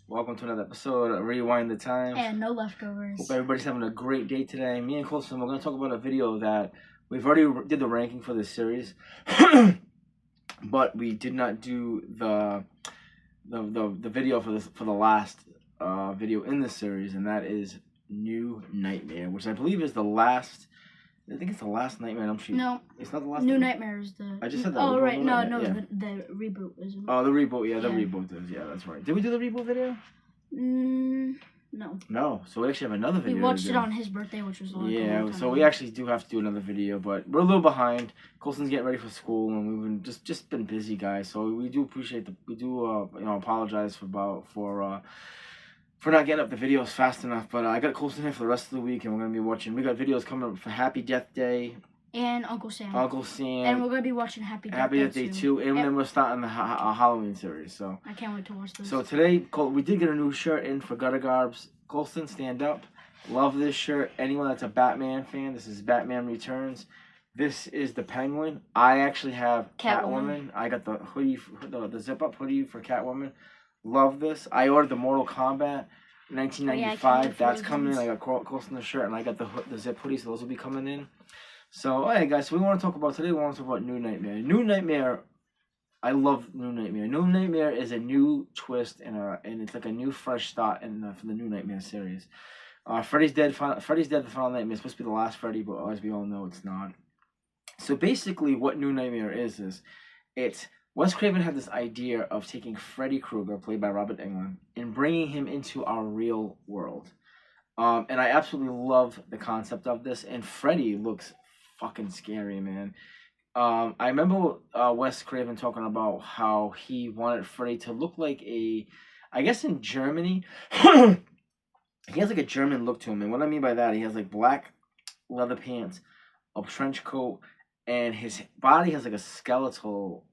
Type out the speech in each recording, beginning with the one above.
Welcome to another episode of Rewind the Time. And no leftovers. Hope everybody's having a great day today. Me and Colson, we're going to talk about a video that we've already did the ranking for this series, but we did not do the video for the last video in this series, and that is New Nightmare, which I believe is the last. I think it's the last Nightmare on Elm Street. No, it's not the last. New Nightmare is the. I just said that. Oh right, no, yeah. the reboot isn't. Oh, the reboot. Yeah, the reboot is. Yeah, that's right. Did we do the reboot video? No. No. So we actually have another video. We watched it on his birthday, which was so we actually do have to do another video, but we're a little behind. Colson's getting ready for school, and we've been just been busy, guys. So we do appreciate apologize for not getting up the videos fast enough. But I got Colson here for the rest of the week, and we're gonna be watching. We got videos coming up for Happy Death Day and Uncle Sam. And we're gonna be watching Happy Death Day too. And then we're starting the Halloween series. So I can't wait to watch this. So today, we did get a new shirt in for Gutter Garbs. Colson, stand up. Love this shirt. Anyone that's a Batman fan, this is Batman Returns. This is the Penguin. I actually have Catwoman. I got the hoodie, the zip-up hoodie for Catwoman. Love this. I ordered the Mortal Kombat 1995. That's coming in. I got Colson the shirt, and I got the zip hoodie, so those will be coming in. So, alright guys, so we want to talk about New Nightmare. New Nightmare, I love New Nightmare. New Nightmare is a new twist and it's like a new fresh start for the New Nightmare series. Freddy's Dead. Freddy's Dead. The Final Nightmare is supposed to be the last Freddy, but as we all know, it's not. So basically, what New Nightmare is it's Wes Craven had this idea of taking Freddy Krueger, played by Robert Englund, and bringing him into our real world. And I absolutely love the concept of this. And Freddy looks fucking scary, man. I remember Wes Craven talking about how he wanted Freddy to look like I guess in Germany, he has like a German look to him. And what I mean by that, he has like black leather pants, a trench coat, and his body has like a skeletal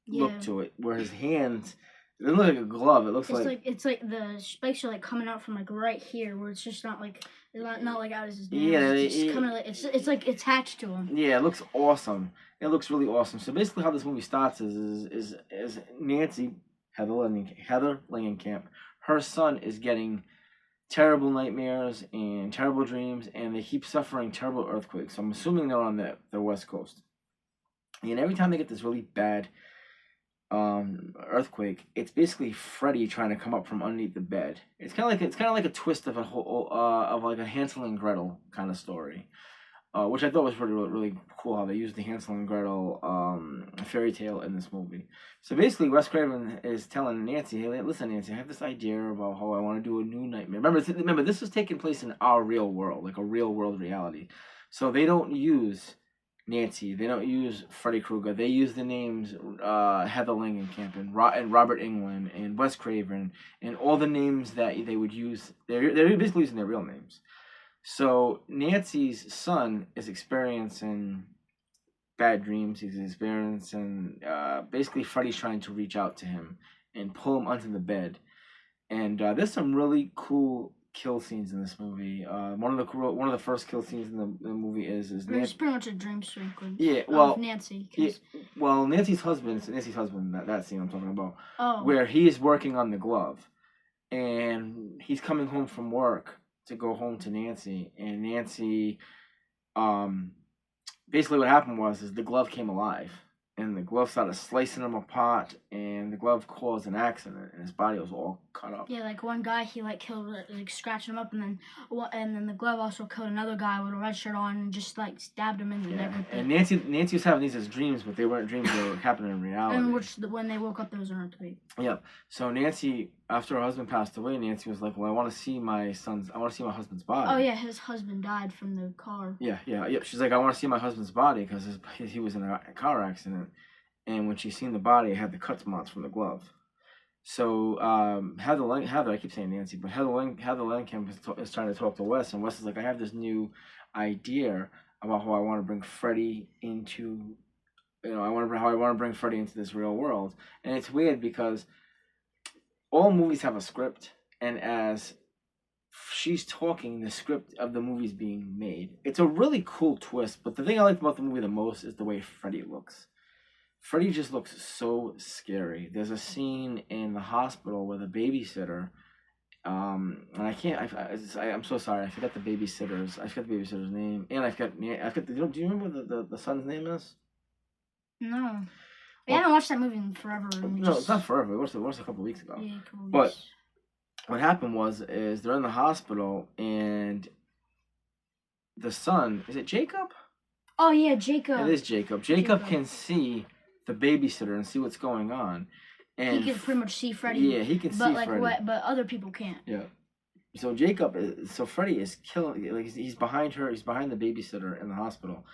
look to it, where his hands, it doesn't look like a glove. It looks it's like the spikes are like coming out from like right here, where it's just not like not like out of his nails. Yeah, it's just coming like it's like attached to him. Yeah, it looks awesome. It looks really awesome. So basically, how this movie starts is Nancy Heather Langenkamp. Her son is getting terrible nightmares and terrible dreams, and they keep suffering terrible earthquakes. So I'm assuming they're on the West Coast. And every time they get this really bad earthquake, it's basically Freddy trying to come up from underneath the bed. It's kind of like a twist of a whole of like a Hansel and Gretel kind of story, which I thought was really cool how they used the Hansel and Gretel fairy tale in this movie. So basically, Wes Craven is telling Nancy, "Hey, listen, Nancy, I have this idea about how I want to do a new Nightmare. Remember, this is taking place in our real world, like a real world reality. So they don't use Nancy. They don't use Freddy Krueger. They use the names Heather Langenkamp and Robert Englund and Wes Craven and all the names that they would use. They're basically using their real names. So Nancy's son is experiencing bad dreams. He's experiencing basically Freddy's trying to reach out to him and pull him onto the bed. And there's some really cool kill scenes in this movie. One of the first kill scenes in the movie is It's pretty much a dream sequence. Yeah, well, of Nancy. Nancy's husband. That scene I'm talking about. Oh. Where he is working on the glove, and he's coming home from work to go home to Nancy, and Nancy, basically what happened was the glove came alive. And the glove started slicing him apart, and the glove caused an accident, and his body was all cut up. Yeah, like one guy he like killed, like scratching him up, and then the glove also killed another guy with a red shirt on and just like stabbed him and everything. And Nancy was having these as dreams, but they weren't dreams; they were happening in reality. And when they woke up, there was an earthquake. Yeah. So Nancy, after her husband passed away, Nancy was like, "Well, I want to see my husband's body." Oh yeah, his husband died from the car. Yeah. She's like, "I want to see my husband's body because he was in a car accident." And when she seen the body, it had the cut marks from the glove. So Heather, I keep saying Nancy, but Heather Langenkamp is trying to talk to Wes, and Wes is like, I have this new idea about how I want to bring Freddy into, how I want to bring Freddy into this real world. And it's weird because all movies have a script, and as she's talking, the script of the movie's being made. It's a really cool twist, but the thing I like about the movie the most is the way Freddy looks. Freddy just looks so scary. There's a scene in the hospital with a babysitter. And I can't. I'm so sorry. I forgot the babysitter's. I forgot the babysitter's name, and I forgot. Do you remember what the son's name is? No. I Well, haven't watched that movie in forever. no, it's not forever. We watched it a couple weeks ago. Yeah, a couple weeks. But what happened is they're in the hospital and the son, is it Jacob? Oh yeah, Jacob. It is Jacob. Jacob can see the babysitter and see what's going on. And he can pretty much see Freddy. Yeah, he can see Freddy. But other people can't. Yeah. So Freddy is killing. Like he's behind her. He's behind the babysitter in the hospital,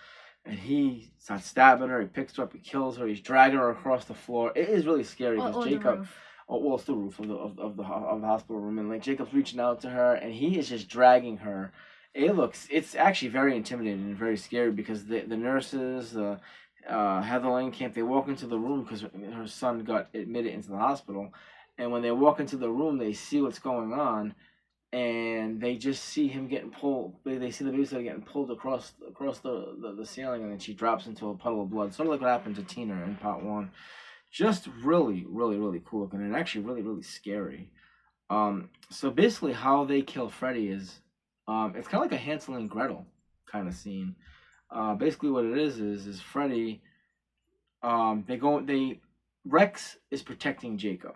and he starts stabbing her. He picks her up. He kills her. He's dragging her across the floor. It is really scary because Jacob. Well, it's the roof of the hospital room, and like Jacob's reaching out to her, and he is just dragging her. It's actually very intimidating and very scary because the nurses, Heather Langenkamp, they walk into the room because her son got admitted into the hospital, and when they walk into the room, they see what's going on, and they just see him getting pulled. They see the babysitter getting pulled across the ceiling, and then she drops into a puddle of blood, sort of like what happened to Tina in part 1. Just really, really, really cool looking, and actually really, really scary. So basically, how they kill Freddy is, it's kind of like a Hansel and Gretel kind of scene. Basically, what it is Freddy. Rex is protecting Jacob.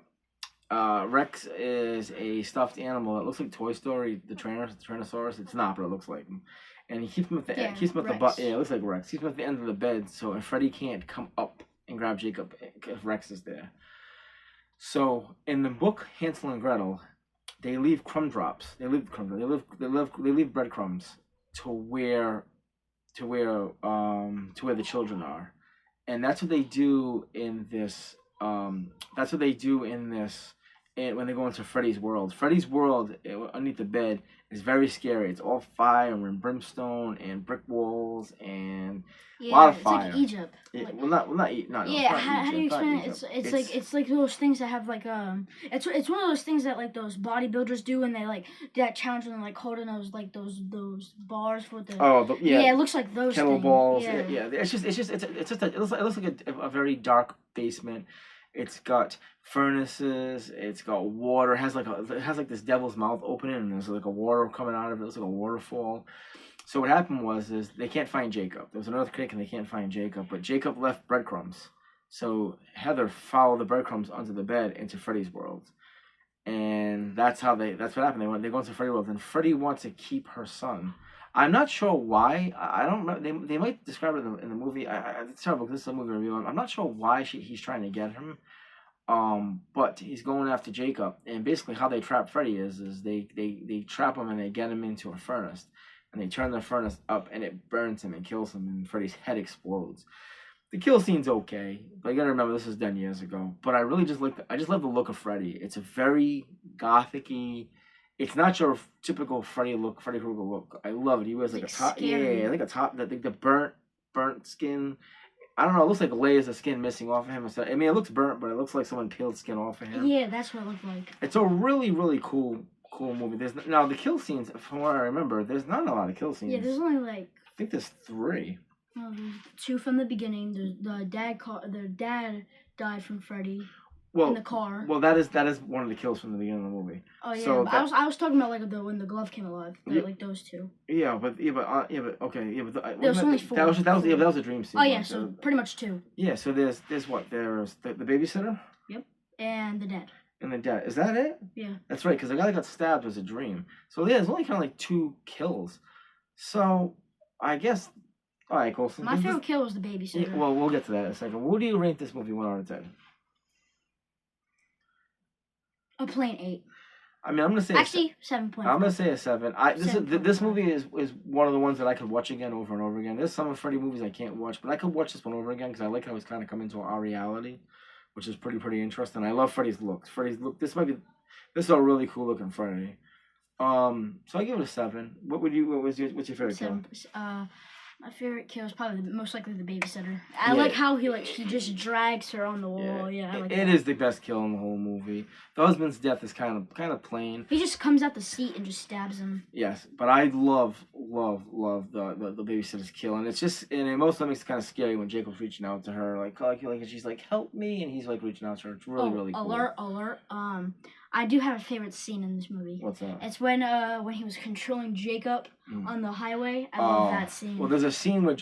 Rex is a stuffed animal that looks like Toy Story, the Tyrannosaurus. It's not, but it looks like him. And he keeps him at the end. Keeps him at the butt. Yeah, it looks like Rex. Keeps him at the end of the bed, so Freddy can't come up and grab Jacob if Rex is there. So in the book Hansel and Gretel, they leave crumb drops. They leave breadcrumbs to where the children are, and that's what they do in this. And when they go into Freddy's world. Freddy's world underneath the bed is very scary. It's all fire and brimstone and brick walls and a lot of fire. It's like Egypt. How do you explain it? It's like those things that have like it's one of those things that like those bodybuilders do, and they like that challenge when they're like holding those bars for the it looks like those kettlebells. It looks like a very dark basement. It's got furnaces. It's got water. It has like this devil's mouth opening, and there's like a water coming out of it. It's like a waterfall. So what happened is they can't find Jacob. There was an earthquake, and they can't find Jacob. But Jacob left breadcrumbs. So Heather followed the breadcrumbs onto the bed into Freddy's world, and that's what happened. They go into Freddy's world, and Freddy wants to keep her son. I'm not sure why. I don't know. They might describe it in the movie. It's terrible because this is a movie review. I'm not sure why he's trying to get him. But he's going after Jacob, and basically how they trap Freddy is they trap him and they get him into a furnace, and they turn the furnace up and it burns him and kills him, and Freddy's head explodes. The kill scene's okay, but you gotta remember this was done years ago. But I just love the look of Freddy. It's a very gothic-y. It's not your typical Freddy Krueger look. I love it. He wears like a top, like a top, the burnt skin. I don't know. It looks like layers of skin missing off of him. I mean, it looks burnt, but it looks like someone peeled skin off of him. Yeah, that's what it looked like. It's a really, really cool movie. Now the kill scenes, from what I remember, there's not a lot of kill scenes. Yeah, there's only like. I think there's 3. No, there's 2 from the beginning. The dad died from Freddy. In the car. Well, that is one of the kills from the beginning of the movie. Oh yeah, so I was talking about like when the glove came alive, like those 2. But there was only 4. That was a dream scene. Oh yeah, so pretty much 2. Yeah, so there's what? There's the babysitter. Yep, and the dad. And the dad. Is that it? Yeah. That's right, because the guy that got stabbed was a dream. So yeah, there's only kind of like 2 kills. So I guess. All right, cool. So my favorite kill was the babysitter. Yeah, well, we'll get to that in a second. What do you rate this movie 1 out of 10? A plain 8. I mean, I'm gonna say 7.5. I'm gonna say a 7. This movie is one of the ones that I could watch again over and over again. There's some of Freddy movies I can't watch, but I could watch this one over again because I like how he's kind of come into our reality, which is pretty interesting. I love Freddy's looks. This is a really cool looking Freddy. So I give it a 7. What's your favorite kill? My favorite kill is probably most likely the babysitter. I like how he just drags her on the wall. Yeah, I like it is the best kill in the whole movie. The husband's death is kind of plain. He just comes out the seat and just stabs him. Yes, but I love the babysitter's kill, and it's just and it most of makes it kind of scary when Jacob's reaching out to her, like and she's like, "Help me," and he's like reaching out to her. It's really cool. Alert! I do have a favorite scene in this movie. What's that? It's when he was controlling Jacob on the highway. I love that scene. Well, there's a scene where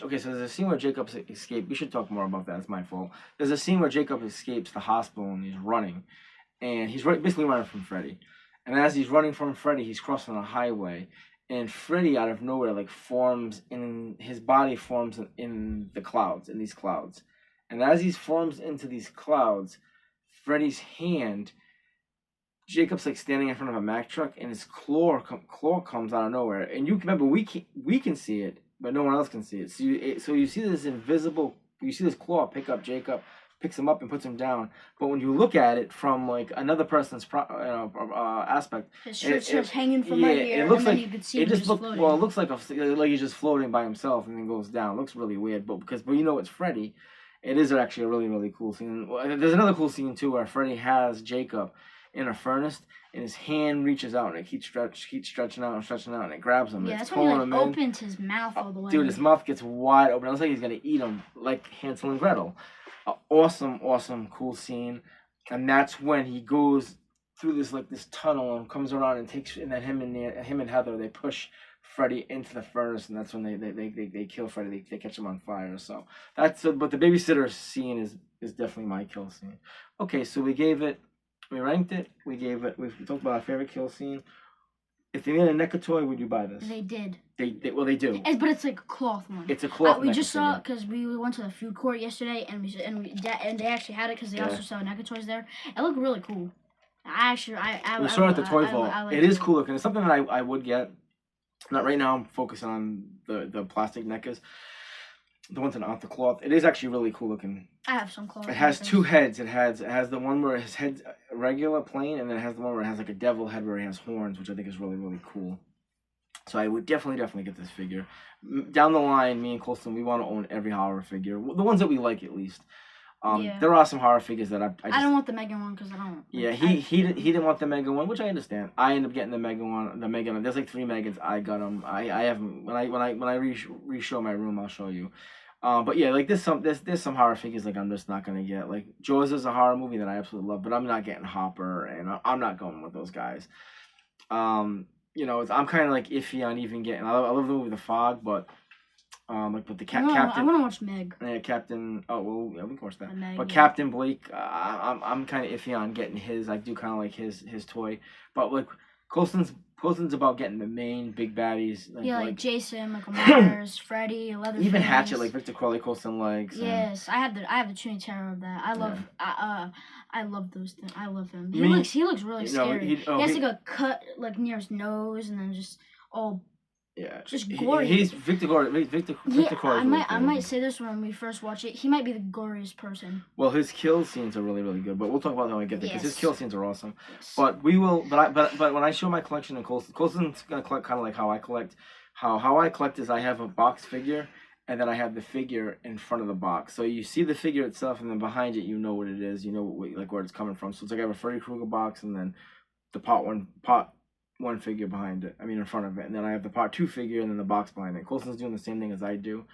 Jacob escaped. We should talk more about that. It's my fault. There's a scene where Jacob escapes the hospital and he's running, and he's basically running from Freddy. And as he's running from Freddy, he's crossing a highway, and Freddy out of nowhere his body forms in the clouds, in these clouds. And as he forms into these clouds, Freddy's hand, Jacob's like standing in front of a Mack truck, and his claw comes out of nowhere. And you remember we can see it, but no one else can see it. So you see this claw pick up Jacob, picks him up and puts him down. But when you look at it from like another person's aspect, his shirt's just hanging from right here, and then you could see him just floating. Well, it looks like he's just floating by himself and then goes down. It looks really weird, but you know it's Freddy. It is actually a really cool scene. There's another cool scene too where Freddy has Jacob in a furnace, and his hand reaches out, and it keeps stretching out, and it grabs him. Yeah, that's when he opens his mouth all the way. Dude, his mouth gets wide open. It looks like he's gonna eat him, like Hansel and Gretel. Awesome, cool scene. And that's when he goes through this tunnel and comes around and then him and Heather, they push Freddy into the furnace, and that's when they kill Freddy. They catch him on fire. So but the babysitter scene is definitely my kill scene. Okay, so we ranked it. We talked about our favorite kill scene. If they made a NECA toy, would you buy this? They did. They do. But it's like a cloth one. It's a cloth. We just saw it because we went to the food court yesterday, and they actually had it because they also sell NECA toys there. It looked really cool. We saw it at the toy vault. It is cool looking. It's something that I would get. Not right now. I'm focusing on the plastic NECAs. The ones off the cloth. It is actually really cool looking. I have some cloth. It has two heads. It has the one where his head's regular, plain, and then it has the one where it has like a devil head where he has horns, which I think is really cool. So I would definitely get this figure. Down the line, me and Colston, we want to own every horror figure. The ones that we like, at least. There are some horror figures that I don't want the Mega one because I don't. Yeah, he didn't want the Mega one, which I understand. I ended up getting the Mega one. There's like 3 Megans. I got them. I haven't. When I re-show my room, I'll show you. But yeah, like there's some horror figures like I'm just not gonna get. Like Jaws is a horror movie that I absolutely love, but I'm not getting Hopper, and I'm not going with those guys. You know, I'm kind of like iffy on even getting. I love the movie The Fog, but but the Captain. I want to watch Meg. Yeah, Captain. Oh well, yeah, we can watch that. Meg, but Captain Blake, I'm kind of iffy on getting his. I do kind of like his toy, but like Colston's about getting the main big baddies. Like Jason, Michael Myers, Freddy, Leatherface. Even Hatchet, like Victor Crowley, Colston likes. Yes, I have the Trinity Terror of that. I love those things. I love him. He looks really scary. He has like a cut like near his nose, and then just all. Yeah, just gory. He's Victor Crowley. I might say this when we first watch it. He might be the goriest person. Well, his kill scenes are really good, but we'll talk about that when we get there because his kill scenes are awesome. Yes. But we will. But when I show my collection in Colston's gonna collect kind of like how I collect. How I collect is I have a box figure, and then I have the figure in front of the box. So you see the figure itself, and then behind it, you know what it is. You know like where it's coming from. So it's like I have a Freddy Krueger box, and then the part one figure behind it. I mean, in front of it, and then I have the part 2 figure, and then the box behind it. Colston's doing the same thing as I do,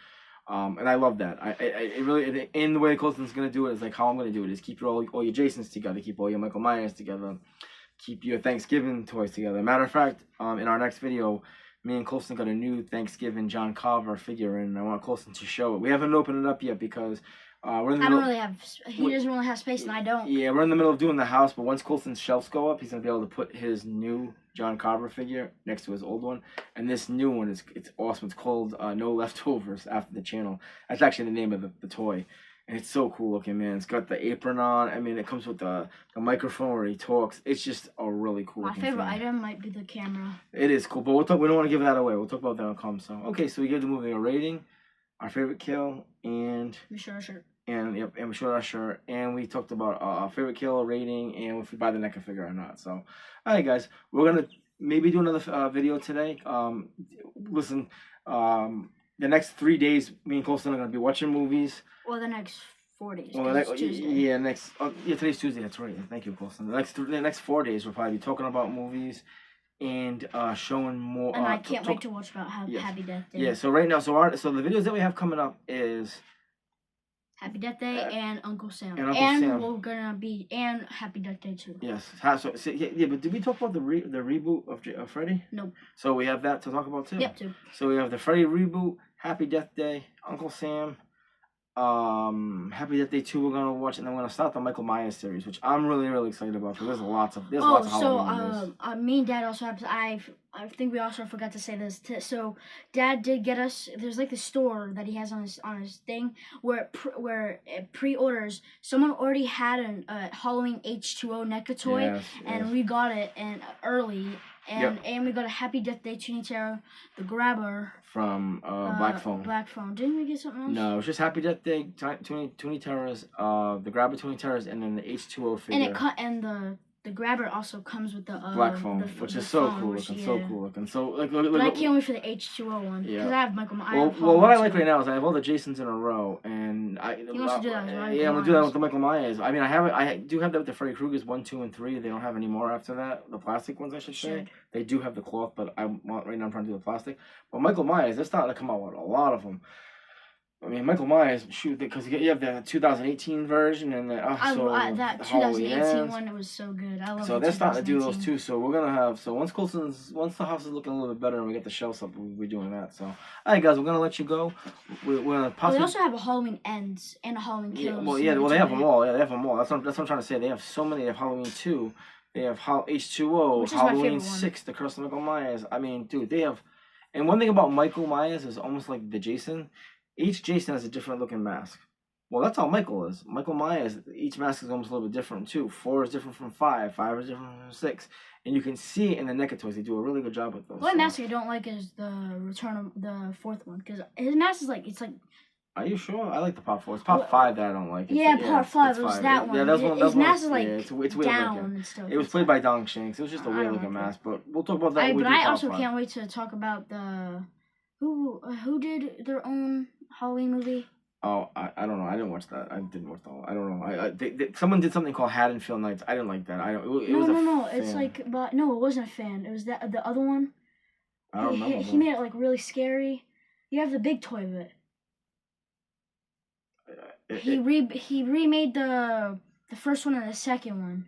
and I love that. It really, in the way Colston's gonna do it is like how I'm gonna do it is keep all your Jasons together, keep all your Michael Myers together, keep your Thanksgiving toys together. Matter of fact, in our next video, me and Colston got a new Thanksgiving John Carver figure, and I want Colston to show it. We haven't opened it up yet because. We're in the middle, he doesn't really have space, and I don't. Yeah, we're in the middle of doing the house, but once Colston's shelves go up, he's gonna be able to put his new John Carver figure next to his old one, and this new one it's awesome. It's called No Leftovers after the channel. That's actually the name of the toy, and it's so cool looking, man. It's got the apron on. I mean, it comes with the microphone where he talks. It's just a really cool. My favorite item might be the camera. It is cool, but we don't want to give that away. We'll talk about that when it comes. So okay, so we give the movie a rating, our favorite kill, and we show our shirt. And we showed our shirt, and we talked about our favorite kill rating, and if we buy the NECA figure or not. So, all right, guys, we're gonna maybe do another video today. Listen, the next 3 days, me and Colson are gonna be watching movies. Well, the next 4 days. Well, Tuesday. Today's Tuesday. That's right. Thank you, Colson. The next 4 days, we'll probably be talking about movies and showing more. And I can't wait to watch about Happy Death Day. Yeah. So right now, so the videos that we have coming up is Happy Death Day and Uncle Sam. And we're gonna be and Happy Death Day too. Yes. But did we talk about the reboot of Freddy? Nope. So we have that to talk about too. Yep. Too. So we have the Freddy reboot, Happy Death Day, Uncle Sam. Happy Death Day 2 we're gonna watch, and then we're gonna start the Michael Myers series, which I'm really excited about because there's lots of Halloween movies. Me and Dad also have. I think we also forgot to say this. So Dad did get us. There's like the store that he has on his thing where it pre-orders. Someone already had a Halloween H2O NECA toy, and we got it early. And we got a Happy Death Day Toonie Terror, the Grabber from Black Phone. Black Phone. Didn't we get something else? No, it was just Happy Death Day Toonie Terrors, the Grabber Toonie Terrors, and then the H2O figure. And the Grabber also comes with the Black Phone, which is so cool looking. So like, but I can't wait for the H2O one because I have Michael Myers. Well, what I like right now is I have all the Jasons in a row, and he wants to do that with Michael I'm gonna do that with the Michael Myers. I mean, I do have that with the Freddy Kruegers 1, 2, and 3. They don't have any more after that. The plastic ones, I should say. They do have the cloth, but right now I'm trying to do the plastic. But Michael Myers, they're starting to come out with a lot of them. I mean, Michael Myers, because you have the 2018 version and that 2018 one, it was so good. I love. So they're starting to do those too. So we're gonna have once the house is looking a little bit better and we get the shelves up, we'll be doing that. So, all right, guys, we're gonna let you go. We're gonna possibly. They also have a Halloween Ends and a Halloween Kills. They have them all. Yeah, they have them all. That's what I'm trying to say. They have so many. They have Halloween 2. They have H2O, Halloween 6, The Curse of Michael Myers. I mean, dude, they have. And one thing about Michael Myers is almost like the Jason. Each Jason has a different looking mask. Well, that's how Michael is. Michael Myers, each mask is almost a little bit different too. 4 is different from 5. 5 is different from 6. And you can see it in the NECA toys. They do a really good job with those. The only mask I don't like is the Return of the 4th one. Because his mask is like, it's like... Are you sure? I like the Part 4. It's Part 5 that I don't like. Part 5 was that one. Yeah, his mask is like it's weird down looking. And stuff. It was played by Don Shanks. It was just a weird looking mask. But we'll talk about that. But I also can't wait to talk about the... Who did their own Halloween movie? Oh, I don't know. I didn't watch that. I didn't watch the whole. I don't know. Someone did something called Haddonfield Nights. I didn't like that. No. It's like, but no, it wasn't a fan. It was the other one. I don't remember. He made it like really scary. You have the big toy of it. He remade the first one and the second one.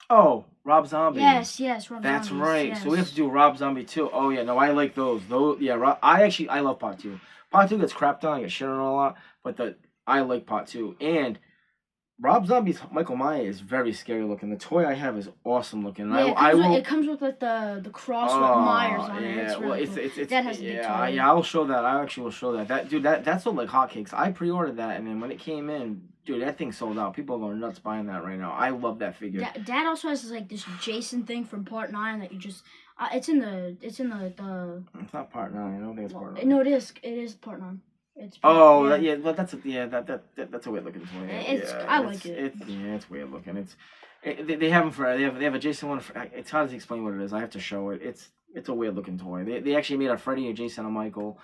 Oh, Rob Zombie. Yes, Rob Zombie. That's right. Yes. So we have to do Rob Zombie too. Oh yeah, no, I like those. I love Part 2. Part 2 gets crapped on, I get shit on a lot, but I like Part 2. And Rob Zombie's Michael Myers is very scary looking. The toy I have is awesome looking. Yeah, it comes with like the cross with Myers on it. It's really cool. That has a big toy. Yeah, I'll show that. I actually will show that. That sold like hotcakes. I pre-ordered that, and then when it came in, dude, that thing sold out. People are going nuts buying that right now. I love that figure. Dad also has this Jason thing from Part 9 that you just. It's in the. It's not Part 9. I don't think it's Part 9. No, it is. It is Part 9. It's but that's a weird looking toy. I like it. It's weird looking. They have them for they have a Jason one. It's hard to explain what it is. I have to show it. It's a weird looking toy. They actually made a Freddy, a Jason, a Michael.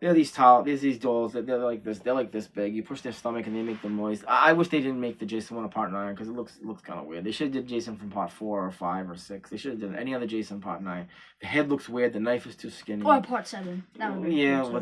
They're these dolls that they're like this. They're like this big. You push their stomach and they make the noise. I wish they didn't make the Jason one a Part 9 because it looks kind of weird. They should have did Jason from Part 4 or 5 or 6. They should have done any other Jason Part 9. The head looks weird. The knife is too skinny. Or Part 7. That would be I don't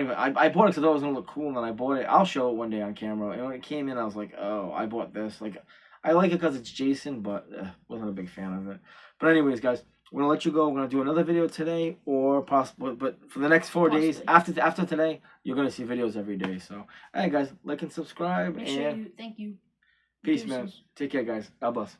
even. I bought it because I thought it was gonna look cool, and then I bought it. I'll show it one day on camera. And when it came in, I was like, oh, I bought this. Like, I like it because it's Jason, but wasn't a big fan of it. But anyways, guys. We're going to let you go. We're going to do another video today or possible, but for the next 4 days, after today, you're going to see videos every day. So, all right, guys, like and subscribe. Make sure you, thank you. Peace, man. Take care, guys. God bless.